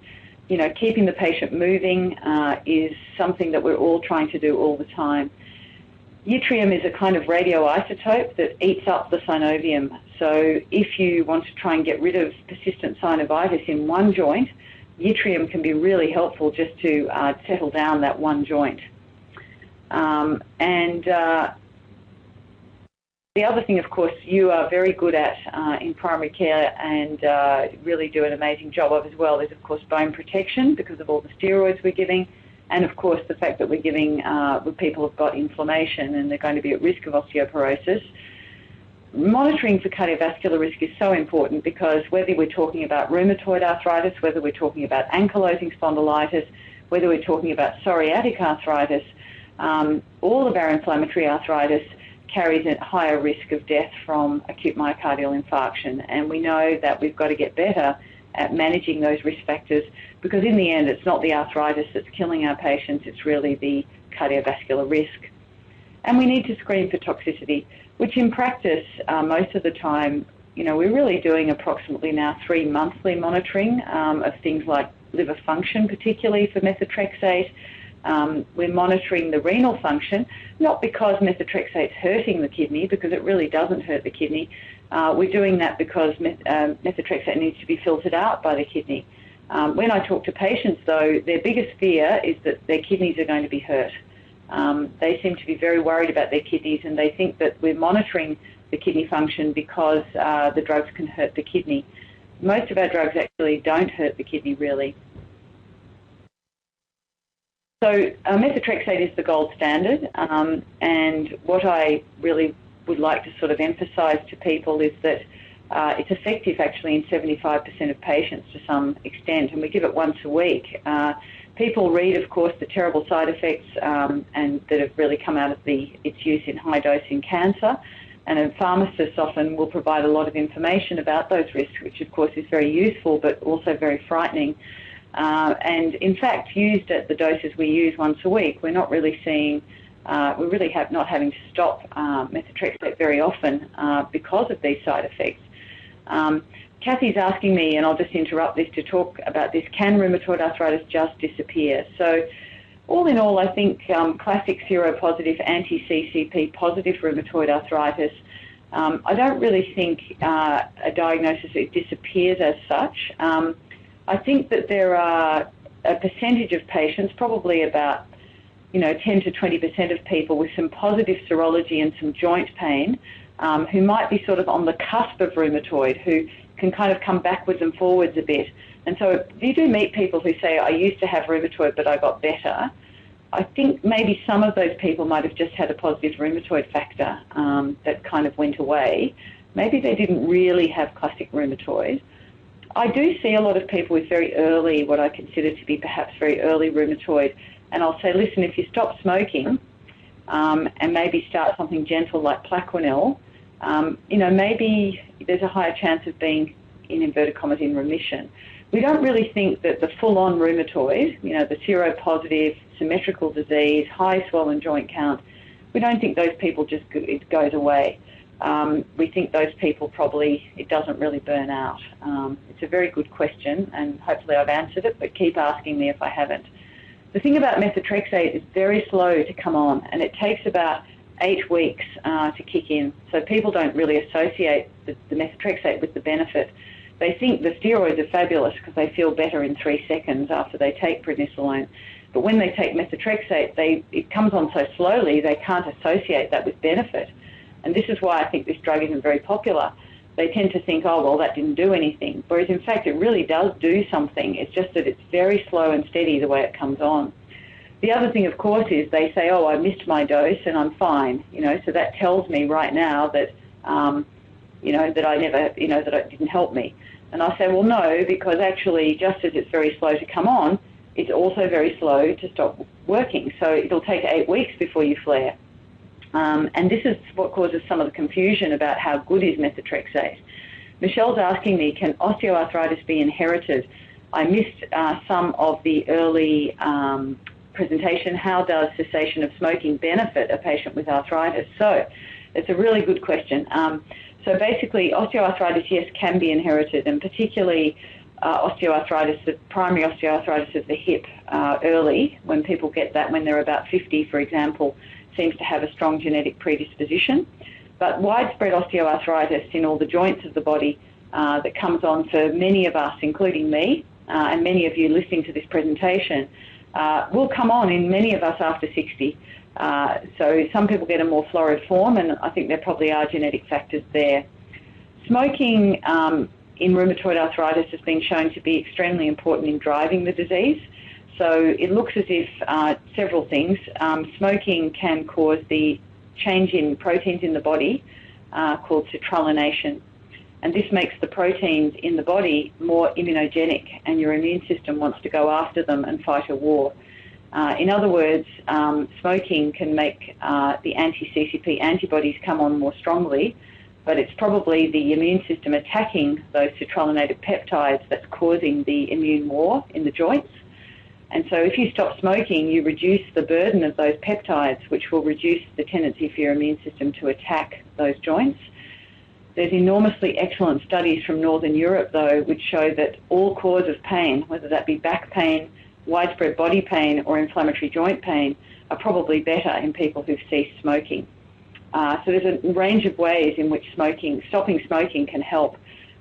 keeping the patient moving is something that we're all trying to do all the time. Yttrium is a kind of radioisotope that eats up the synovium. So if you want to try and get rid of persistent synovitis in one joint, yttrium can be really helpful just to settle down that one joint. The other thing, of course, you are very good at in primary care and really do an amazing job of as well is, of course, bone protection because of all the steroids we're giving, and, of course, the fact that we're giving when people have got inflammation and they're going to be at risk of osteoporosis. Monitoring for cardiovascular risk is so important because whether we're talking about rheumatoid arthritis, whether we're talking about ankylosing spondylitis, whether we're talking about psoriatic arthritis, all of our inflammatory arthritis carries a higher risk of death from acute myocardial infarction. And we know that we've got to get better at managing those risk factors because in the end, it's not the arthritis that's killing our patients, it's really the cardiovascular risk. And we need to screen for toxicity, which in practice, most of the time, we're really doing approximately now 3 monthly monitoring of things like liver function, particularly for methotrexate. We're monitoring the renal function, not because methotrexate's hurting the kidney, because it really doesn't hurt the kidney. We're doing that because methotrexate needs to be filtered out by the kidney. When I talk to patients, though, their biggest fear is that their kidneys are going to be hurt. They seem to be very worried about their kidneys, and they think that we're monitoring the kidney function because the drugs can hurt the kidney. Most of our drugs actually don't hurt the kidney, really. So methotrexate is the gold standard, and what I really would like to sort of emphasise to people is that it's effective actually in 75% of patients to some extent, and we give it once a week. People read, of course, the terrible side effects and that have really come out of its use in high dose in cancer, and pharmacists often will provide a lot of information about those risks, which of course is very useful but also very frightening. And in fact, used at the doses we use once a week, we're not really seeing, we really have not having to stop methotrexate very often because of these side effects. Kathy's asking me, and I'll just interrupt this to talk about this, can rheumatoid arthritis just disappear? So all in all, I think classic seropositive, anti-CCP positive rheumatoid arthritis, I don't really think a diagnosis it disappears as such. I think that there are a percentage of patients, probably about 10 to 20% of people with some positive serology and some joint pain who might be sort of on the cusp of rheumatoid, who can kind of come backwards and forwards a bit. And so you do meet people who say, I used to have rheumatoid, but I got better. I think maybe some of those people might have just had a positive rheumatoid factor that kind of went away. Maybe they didn't really have classic rheumatoid. I do see a lot of people with very early, what I consider to be perhaps very early rheumatoid, and I'll say, listen, if you stop smoking and maybe start something gentle like Plaquenil, maybe there's a higher chance of being, in inverted commas, in remission. We don't really think that the full-on rheumatoid, the seropositive, symmetrical disease, high swollen joint count, we don't think those people it goes away. we think those people probably, it doesn't really burn out. It's a very good question, and hopefully I've answered it, but keep asking me if I haven't. The thing about methotrexate is very slow to come on, and it takes about 8 weeks to kick in. So people don't really associate the methotrexate with the benefit. They think the steroids are fabulous because they feel better in 3 seconds after they take prednisolone. But when they take methotrexate, it comes on so slowly they can't associate that with benefit. And this is why I think this drug isn't very popular. They tend to think, oh, well, that didn't do anything. Whereas, in fact, it really does do something. It's just that it's very slow and steady the way it comes on. The other thing, of course, is they say, oh, I missed my dose and I'm fine. So that tells me right now that, that I never, that it didn't help me. And I say, well, no, because actually, just as it's very slow to come on, it's also very slow to stop working. So it'll take 8 weeks before you flare. And this is what causes some of the confusion about how good is methotrexate. Michelle's asking me, can osteoarthritis be inherited? I missed some of the early presentation. How does cessation of smoking benefit a patient with arthritis? So it's a really good question. So basically, osteoarthritis, yes, can be inherited, and particularly osteoarthritis, the primary osteoarthritis of the hip early, when people get that when they're about 50, for example, seems to have a strong genetic predisposition. But widespread osteoarthritis in all the joints of the body that comes on for many of us, including me, and many of you listening to this presentation, will come on in many of us after 60. So some people get a more florid form, and I think there probably are genetic factors there. Smoking in rheumatoid arthritis has been shown to be extremely important in driving the disease. So it looks as if several things. Smoking can cause the change in proteins in the body called citrullination. And this makes the proteins in the body more immunogenic, and your immune system wants to go after them and fight a war. In other words, smoking can make the anti-CCP antibodies come on more strongly, but it's probably the immune system attacking those citrullinated peptides that's causing the immune war in the joints. And so if you stop smoking, you reduce the burden of those peptides, which will reduce the tendency for your immune system to attack those joints. There's enormously excellent studies from Northern Europe, though, which show that all cause of pain, whether that be back pain, widespread body pain, or inflammatory joint pain, are probably better in people who've ceased smoking. So there's a range of ways in which stopping smoking can help.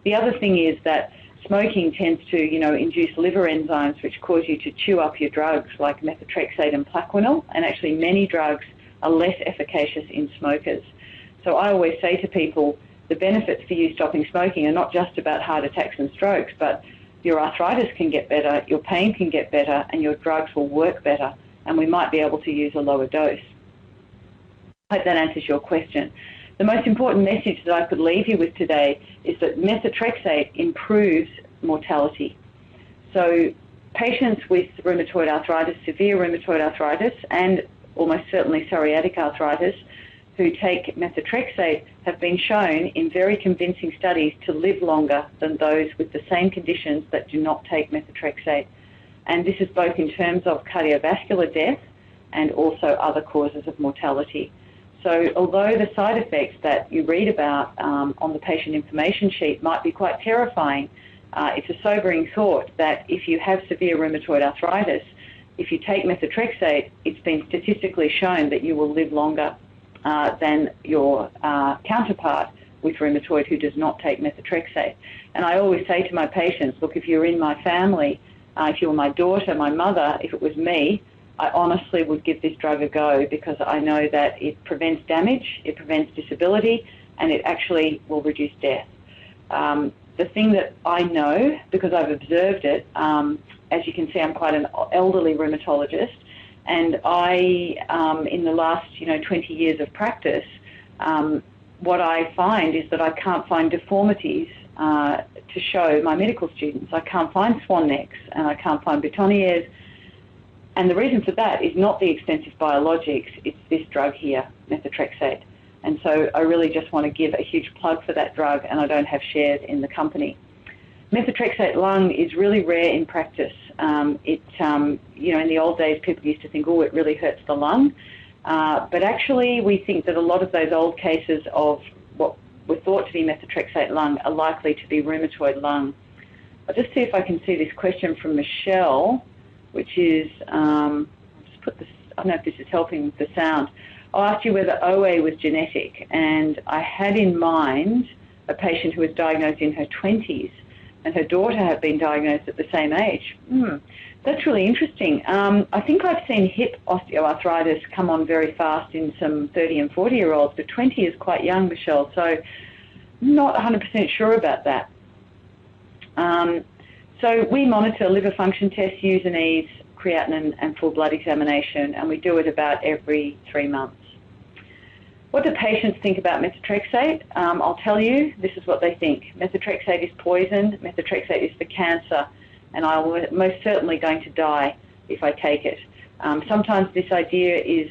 The other thing is that smoking tends to, induce liver enzymes which cause you to chew up your drugs like methotrexate and Plaquenil, and actually many drugs are less efficacious in smokers. So I always say to people, the benefits for you stopping smoking are not just about heart attacks and strokes, but your arthritis can get better, your pain can get better, and your drugs will work better, and we might be able to use a lower dose. I hope that answers your question. The most important message that I could leave you with today is that methotrexate improves mortality. So patients with rheumatoid arthritis, severe rheumatoid arthritis, and almost certainly psoriatic arthritis, who take methotrexate have been shown in very convincing studies to live longer than those with the same conditions that do not take methotrexate. And this is both in terms of cardiovascular death and also other causes of mortality. So although the side effects that you read about on the patient information sheet might be quite terrifying, it's a sobering thought that if you have severe rheumatoid arthritis, if you take methotrexate, it's been statistically shown that you will live longer than your counterpart with rheumatoid who does not take methotrexate. And I always say to my patients, look, if you're in my family, if you were my daughter, my mother, if it was me, I honestly would give this drug a go, because I know that it prevents damage, it prevents disability, and it actually will reduce death. The thing that I know, because I've observed it, as you can see, I'm quite an elderly rheumatologist, and I, in the last 20 years of practice, what I find is that I can't find deformities to show my medical students. I can't find swan necks, and I can't find boutonnieres. And the reason for that is not the extensive biologics, it's this drug here, methotrexate. And so I really just want to give a huge plug for that drug, and I don't have shares in the company. Methotrexate lung is really rare in practice. In the old days, people used to think, oh, it really hurts the lung. But actually, we think that a lot of those old cases of what were thought to be methotrexate lung are likely to be rheumatoid lung. I'll just see if I can see this question from Michelle, which is, I'll just put this, I don't know if this is helping with the sound. I asked you whether OA was genetic, and I had in mind a patient who was diagnosed in her 20s, and her daughter had been diagnosed at the same age. That's really interesting. I think I've seen hip osteoarthritis come on very fast in some 30 and 40-year-olds, but 20 is quite young, Michelle, so not 100% sure about that. So we monitor liver function tests, U&Es, creatinine, and full blood examination, and we do it about every 3 months. What do patients think about methotrexate? I'll tell you, this is what they think. Methotrexate is poison, methotrexate is for cancer, and I'm most certainly going to die if I take it. Sometimes this idea is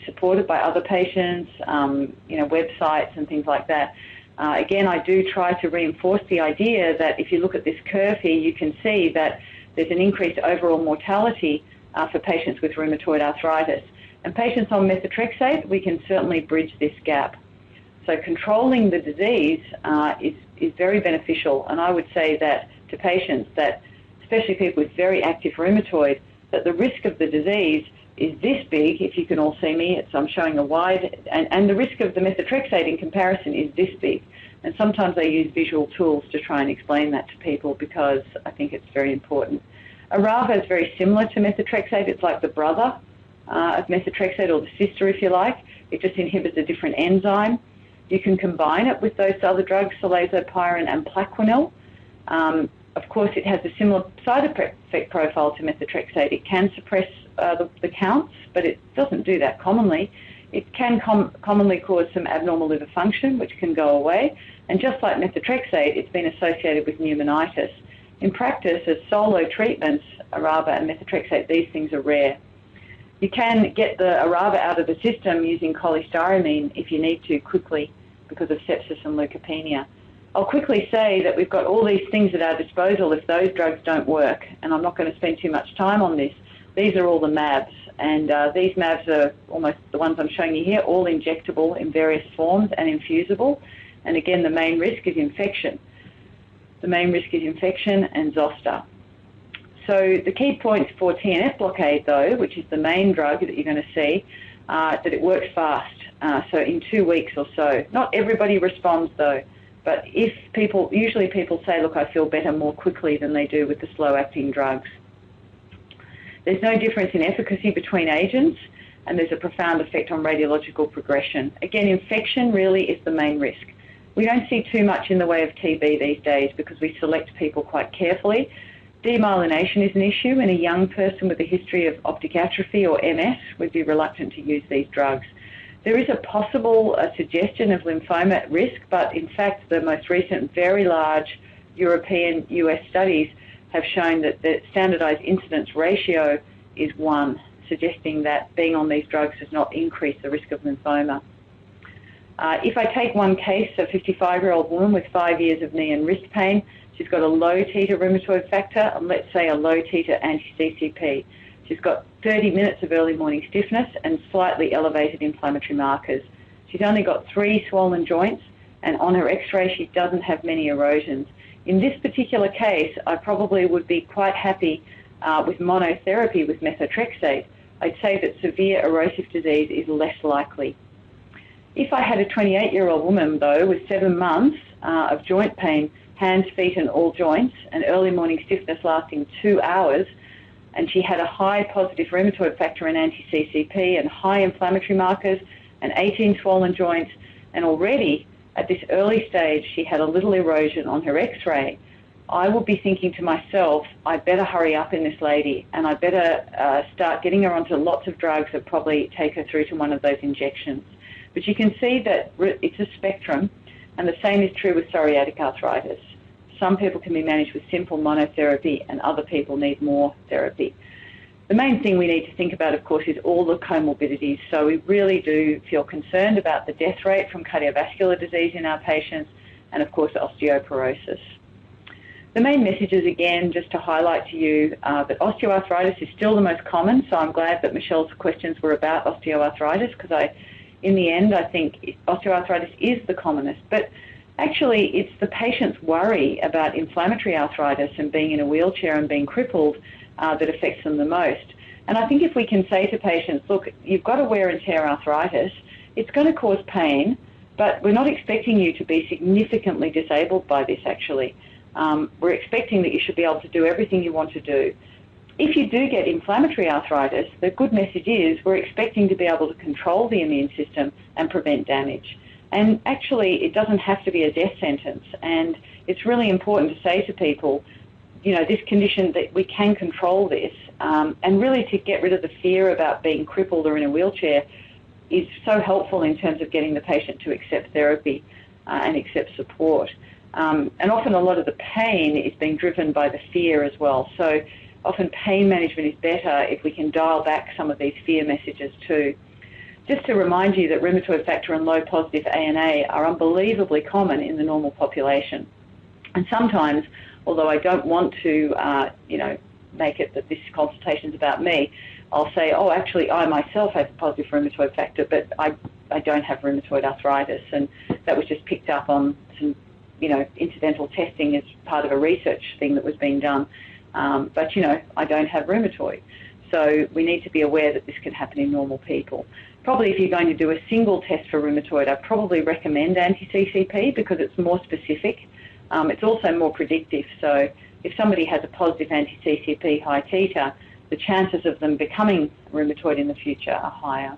supported by other patients, websites and things like that. Again, I do try to reinforce the idea that if you look at this curve here, you can see that there's an increased overall mortality for patients with rheumatoid arthritis. And patients on methotrexate, we can certainly bridge this gap. So controlling the disease is very beneficial, and I would say that to patients that, especially people with very active rheumatoid, that the risk of the disease is this big. If you can all see me, I'm showing a wide, and the risk of the methotrexate in comparison is this big. And sometimes I use visual tools to try and explain that to people because I think it's very important. Arava is very similar to methotrexate. It's like the brother of methotrexate, or the sister, if you like. It just inhibits a different enzyme. You can combine it with those other drugs, solazopyrin and Plaquenil. Of course, it has a similar side effect profile to methotrexate. It can suppress the counts, but it doesn't do that commonly. It can commonly cause some abnormal liver function, which can go away. And just like methotrexate, it's been associated with pneumonitis. In practice, as solo treatments, Arava and methotrexate, these things are rare. You can get the Arava out of the system using cholestyramine if you need to quickly because of sepsis and leukopenia. I'll quickly say that we've got all these things at our disposal if those drugs don't work, and I'm not going to spend too much time on this. These are all the MABs, and these MABs are almost the ones I'm showing you here, all injectable in various forms and infusible. And again, the main risk is infection. The main risk is infection and zoster. So the key points for TNF blockade, though, which is the main drug that you're going to see, that it works fast, so in 2 weeks or so. Not everybody responds, though, but usually people say, look, I feel better more quickly than they do with the slow-acting drugs. There's no difference in efficacy between agents, and there's a profound effect on radiological progression. Again, infection really is the main risk. We don't see too much in the way of TB these days because we select people quite carefully. Demyelination is an issue, and a young person with a history of optic atrophy or MS would be reluctant to use these drugs. There is a possible suggestion of lymphoma at risk, but in fact the most recent very large European US studies have shown that the standardized incidence ratio is 1, suggesting that being on these drugs does not increase the risk of lymphoma. If I take one case, a 55-year-old woman with 5 years of knee and wrist pain, she's got a low titer rheumatoid factor, and let's say a low titer anti-CCP. She's got 30 minutes of early morning stiffness and slightly elevated inflammatory markers. She's only got 3 swollen joints, and on her x-ray she doesn't have many erosions. In this particular case, I probably would be quite happy with monotherapy with methotrexate. I'd say that severe erosive disease is less likely. If I had a 28-year-old woman, though, with 7 months of joint pain, hands, feet and all joints, and early morning stiffness lasting 2 hours, and she had a high positive rheumatoid factor and anti-CCP and high inflammatory markers and 18 swollen joints, and already at this early stage she had a little erosion on her x-ray, I would be thinking to myself, I better hurry up in this lady, and I better start getting her onto lots of drugs that probably take her through to one of those injections. But you can see that it's a spectrum, and the same is true with psoriatic arthritis. Some people can be managed with simple monotherapy, and other people need more therapy. The main thing we need to think about, of course, is all the comorbidities. So we really do feel concerned about the death rate from cardiovascular disease in our patients, and of course osteoporosis. The main message is, again, just to highlight to you that osteoarthritis is still the most common, so I'm glad that Michelle's questions were about osteoarthritis, because in the end, I think osteoarthritis is the commonest. But actually, it's the patient's worry about inflammatory arthritis and being in a wheelchair and being crippled that affects them the most. And I think if we can say to patients, look, you've got a wear and tear arthritis, it's going to cause pain, but we're not expecting you to be significantly disabled by this, actually. We're expecting that you should be able to do everything you want to do. If you do get inflammatory arthritis, the good message is we're expecting to be able to control the immune system and prevent damage. And actually, it doesn't have to be a death sentence. And it's really important to say to people, you know, this condition, that we can control this, and really to get rid of the fear about being crippled or in a wheelchair is so helpful in terms of getting the patient to accept therapy and accept support. And often a lot of the pain is being driven by the fear as well. So often pain management is better if we can dial back some of these fear messages too. Just to remind you that rheumatoid factor and low positive ANA are unbelievably common in the normal population. And sometimes, although I don't want to, make it that this consultation is about me, I'll say, oh, actually, I myself have a positive rheumatoid factor, but I don't have rheumatoid arthritis. And that was just picked up on some, incidental testing as part of a research thing that was being done. But I don't have rheumatoid. So we need to be aware that this can happen in normal people. Probably if you're going to do a single test for rheumatoid, I probably recommend anti-CCP because it's more specific. It's also more predictive. So if somebody has a positive anti-CCP high titer, the chances of them becoming rheumatoid in the future are higher.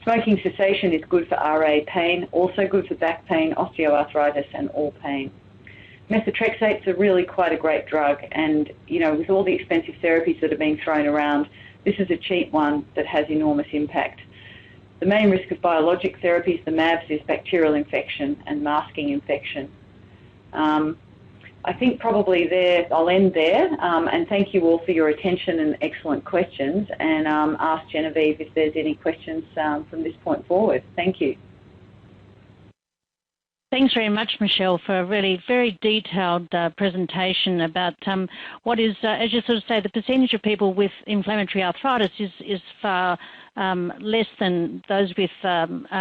Smoking cessation is good for RA pain, also good for back pain, osteoarthritis, and all pain. Methotrexate's are really quite a great drug, and with all the expensive therapies that are being thrown around, this is a cheap one that has enormous impact. The main risk of biologic therapies, the MABs, is bacterial infection and masking infection. I think probably I'll end there, and thank you all for your attention and excellent questions, and ask Genevieve if there's any questions from this point forward. Thank you. Thanks very much, Michelle, for a really very detailed presentation about what is, as you sort of say, the percentage of people with inflammatory arthritis is far less than those with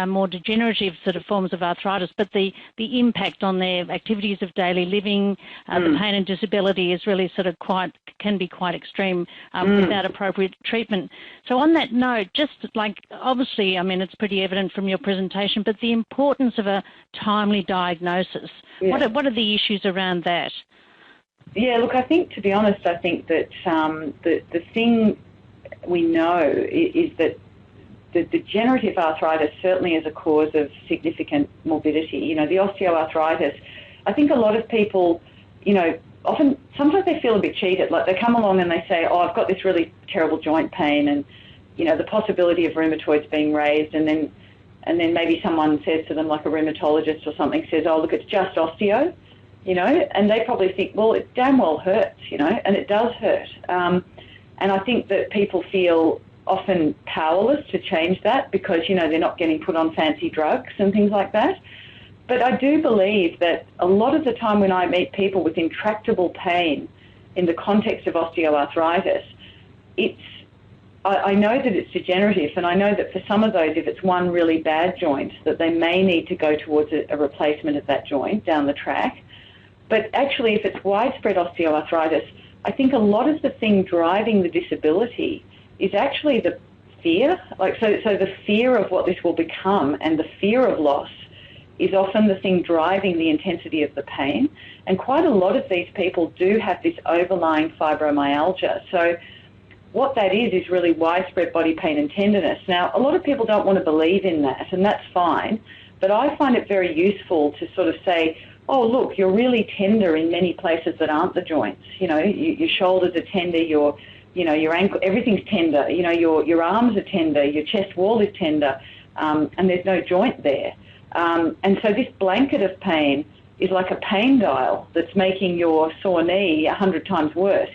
more degenerative sort of forms of arthritis, but the impact on their activities of daily living, the pain and disability is really sort of can be quite extreme without appropriate treatment. So on that note, just like obviously, I mean, it's pretty evident from your presentation, but the importance of a timely diagnosis. Yeah. What are the issues around that? Yeah, look, I think, to be honest, I think that the thing we know is that the degenerative arthritis certainly is a cause of significant morbidity. The osteoarthritis, I think a lot of people, sometimes they feel a bit cheated. Like they come along and they say, oh, I've got this really terrible joint pain, and, the possibility of rheumatoids being raised, and then maybe someone says to them, like a rheumatologist or something, says, oh, look, it's just osteo, and they probably think, well, it damn well hurts, and it does hurt. And I think that people feel often powerless to change that because, they're not getting put on fancy drugs and things like that. But I do believe that a lot of the time when I meet people with intractable pain in the context of osteoarthritis, I know that it's degenerative, and I know that for some of those, if it's one really bad joint, that they may need to go towards a replacement of that joint down the track. But actually, if it's widespread osteoarthritis, I think a lot of the thing driving the disability is actually the fear. So the fear of what this will become and the fear of loss is often the thing driving the intensity of the pain. And quite a lot of these people do have this overlying fibromyalgia. So what that is really widespread body pain and tenderness. Now, a lot of people don't want to believe in that, and that's fine, but I find it very useful to sort of say, oh, look, you're really tender in many places that aren't the joints. Your shoulders are tender, your ankle, everything's tender. Your arms are tender, your chest wall is tender, and there's no joint there. And so this blanket of pain is like a pain dial that's making your sore knee 100 times worse,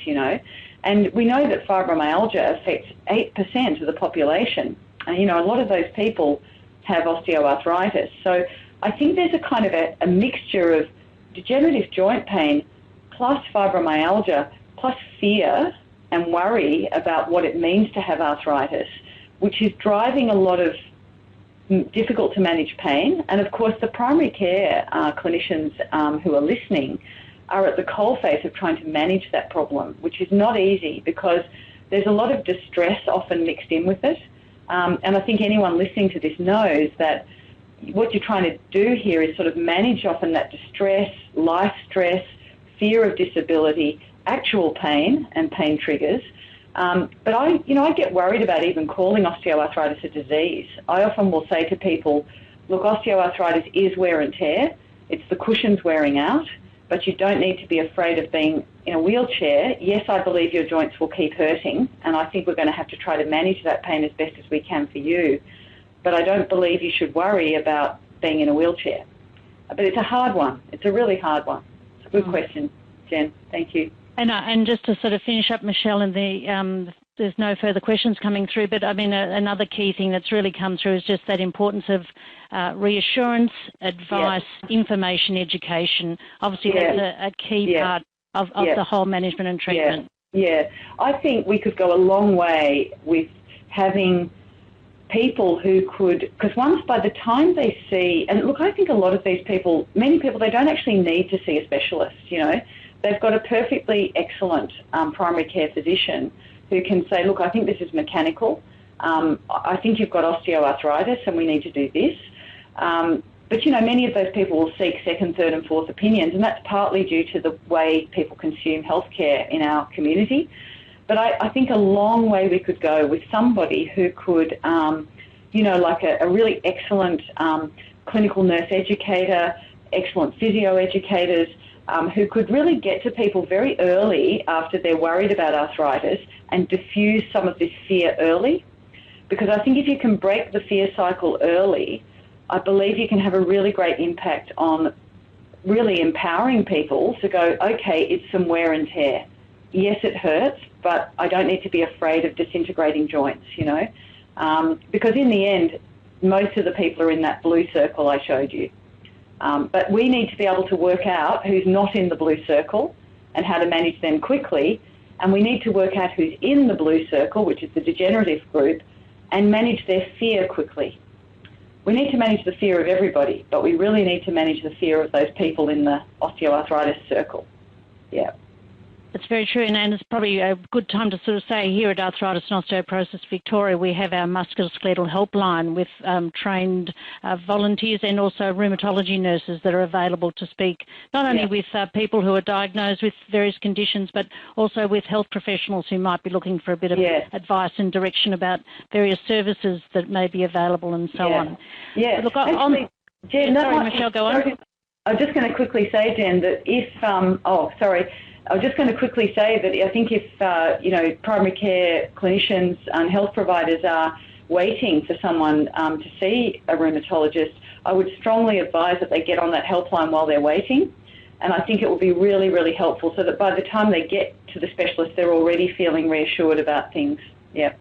And we know that fibromyalgia affects 8% of the population. And, a lot of those people have osteoarthritis. So I think there's a kind of a mixture of degenerative joint pain plus fibromyalgia plus fear and worry about what it means to have arthritis, which is driving a lot of difficult to manage pain. And of course, the primary care clinicians who are listening are at the coalface of trying to manage that problem, which is not easy because there's a lot of distress often mixed in with it. And I think anyone listening to this knows that what you're trying to do here is sort of manage often that distress, life stress, fear of disability, actual pain and pain triggers. But I get worried about even calling osteoarthritis a disease. I often will say to people, look, osteoarthritis is wear and tear. It's the cushions wearing out, but you don't need to be afraid of being in a wheelchair. Yes, I believe your joints will keep hurting, and I think we're going to have to try to manage that pain as best as we can for you. But I don't believe you should worry about being in a wheelchair. But it's a hard one. It's a really hard one. It's a good question, Jen. Thank you. And just to sort of finish up, Michelle, and there's no further questions coming through, but I mean, another key thing that's really come through is just that importance of reassurance, advice, information, education. Obviously, that's a key part of the whole management and treatment. Yeah, I think we could go a long way with having people who could, because once by the time they see, and look, I think a lot of these people, many people, they don't actually need to see a specialist, you know. They've got a perfectly excellent primary care physician who can say, look, I think this is mechanical. I think you've got osteoarthritis and we need to do this. But, you know, many of those people will seek second, third and fourth opinions, and that's partly due to the way people consume healthcare in our community. But I think a long way we could go with somebody who could, you know, like a really excellent clinical nurse educator, excellent physio educators, who could really get to people very early after they're worried about arthritis and diffuse some of this fear early. Because I think if you can break the fear cycle early, I believe you can have a really great impact on really empowering people to go, okay, it's some wear and tear. Yes, it hurts, but I don't need to be afraid of disintegrating joints, you know. Because in the end, most of the people are in that blue circle I showed you. But we need to be able to work out who's not in the blue circle and how to manage them quickly. And we need to work out who's in the blue circle, which is the degenerative group, and manage their fear quickly. We need to manage the fear of everybody, but we really need to manage the fear of those people in the osteoarthritis circle. Yeah. That's very true, and it's probably a good time to sort of say here at Arthritis and Osteoporosis Victoria, we have our musculoskeletal helpline with trained volunteers and also rheumatology nurses that are available to speak not only with people who are diagnosed with various conditions, but also with health professionals who might be looking for a bit of advice and direction about various services that may be available and so on. Yeah. Look, actually, Jen, Michelle, go on. I was just going to quickly say, Jen, that if I was just going to quickly say that I think if, you know, primary care clinicians and health providers are waiting for someone to see a rheumatologist, I would strongly advise that they get on that helpline while they're waiting. And I think it will be really, really helpful so that by the time they get to the specialist, they're already feeling reassured about things. Yeah.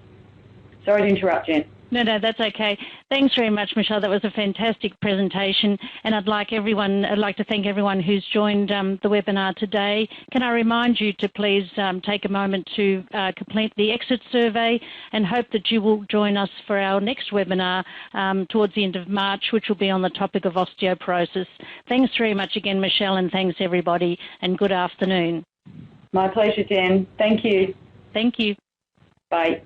Sorry to interrupt, Jen. No, that's okay. Thanks very much, Michelle. That was a fantastic presentation, and I'd like to thank everyone who's joined the webinar today. Can I remind you to please take a moment to complete the exit survey, and hope that you will join us for our next webinar towards the end of March, which will be on the topic of osteoporosis. Thanks very much again, Michelle, and thanks everybody, and good afternoon. My pleasure, Jen. Thank you. Thank you. Bye.